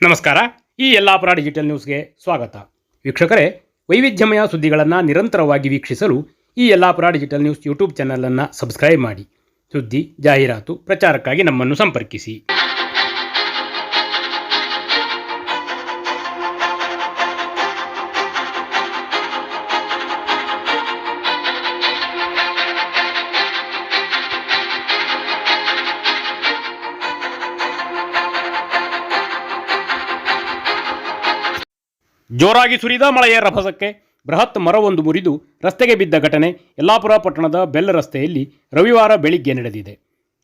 ನಮಸ್ಕಾರ. ಈ ಯಲ್ಲಾಪುರ ಡಿಜಿಟಲ್ ನ್ಯೂಸ್ಗೆ ಸ್ವಾಗತ. ವೀಕ್ಷಕರೇ, ವೈವಿಧ್ಯಮಯ ಸುದ್ದಿಗಳನ್ನು ನಿರಂತರವಾಗಿ ವೀಕ್ಷಿಸಲು ಈ ಯಲ್ಲಾಪುರ ಡಿಜಿಟಲ್ ನ್ಯೂಸ್ ಯೂಟ್ಯೂಬ್ ಚಾನಲನ್ನು ಸಬ್ಸ್ಕ್ರೈಬ್ ಮಾಡಿ. ಸುದ್ದಿ, ಜಾಹೀರಾತು, ಪ್ರಚಾರಕ್ಕಾಗಿ ನಮ್ಮನ್ನು ಸಂಪರ್ಕಿಸಿ. ಜೋರಾಗಿ ಸುರಿದ ಮಳೆಯ ರಭಸಕ್ಕೆ ಬೃಹತ್ ಮರವೊಂದು ಮುರಿದು ರಸ್ತೆಗೆ ಬಿದ್ದ ಘಟನೆ ಯಲ್ಲಾಪುರ ಪಟ್ಟಣದ ಬೆಲ್ ರಸ್ತೆಯಲ್ಲಿ ರವಿವಾರ ಬೆಳಿಗ್ಗೆ ನಡೆದಿದೆ.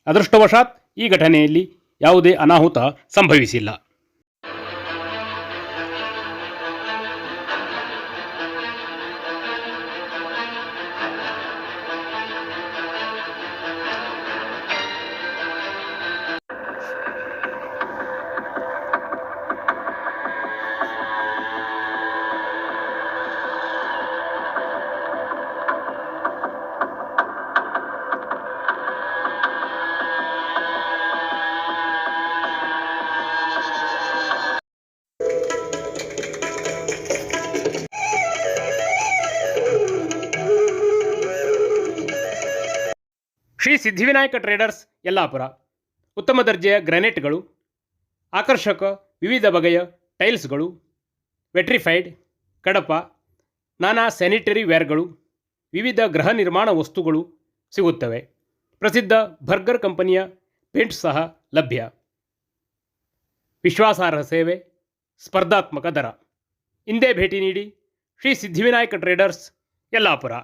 ಅದೃಷ್ಟವಶಾತ್ ಈ ಘಟನೆಯಲ್ಲಿ ಯಾವುದೇ ಅನಾಹುತ ಸಂಭವಿಸಿಲ್ಲ. ಶ್ರೀ ಸಿದ್ಧಿವಿನಾಯಕ ಟ್ರೇಡರ್ಸ್ ಯಲ್ಲಾಪುರ ಉತ್ತಮ ದರ್ಜೆಯ ಗ್ರಾನೈಟ್ಗಳು, ಆಕರ್ಷಕ ವಿವಿಧ ಬಗೆಯ ಟೈಲ್ಸ್ಗಳು, ವೆಟ್ರಿಫೈಡ್, ಕಡಪ, ನಾನಾ ಸ್ಯಾನಿಟರಿ ವೇರ್ಗಳು, ವಿವಿಧ ಗೃಹ ನಿರ್ಮಾಣ ವಸ್ತುಗಳು ಸಿಗುತ್ತವೆ. ಪ್ರಸಿದ್ಧ ಬರ್ಗರ್ ಕಂಪನಿಯ ಪೇಂಟ್ ಸಹ ಲಭ್ಯ. ವಿಶ್ವಾಸಾರ್ಹ ಸೇವೆ, ಸ್ಪರ್ಧಾತ್ಮಕ ದರ. ಇಂದೇ ಭೇಟಿ ನೀಡಿ ಶ್ರೀ ಸಿದ್ಧಿವಿನಾಯಕ ಟ್ರೇಡರ್ಸ್ ಯಲ್ಲಾಪುರ.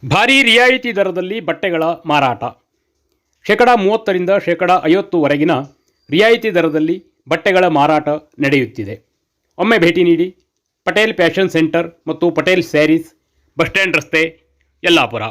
ಭಾರೀ ರಿಯಾಯಿತಿ ದರದಲ್ಲಿ ಬಟ್ಟೆಗಳ ಮಾರಾಟ. 30% 50% ರಿಯಾಯಿತಿ ದರದಲ್ಲಿ ಬಟ್ಟೆಗಳ ಮಾರಾಟ ನಡೆಯುತ್ತಿದೆ. ಒಮ್ಮೆ ಭೇಟಿ ನೀಡಿ. ಪಟೇಲ್ ಫ್ಯಾಷನ್ ಸೆಂಟರ್ ಮತ್ತು ಪಟೇಲ್ ಸ್ಯಾರೀಸ್, ಬಸ್ ಸ್ಟ್ಯಾಂಡ್ ರಸ್ತೆ, ಯಲ್ಲಾಪುರ.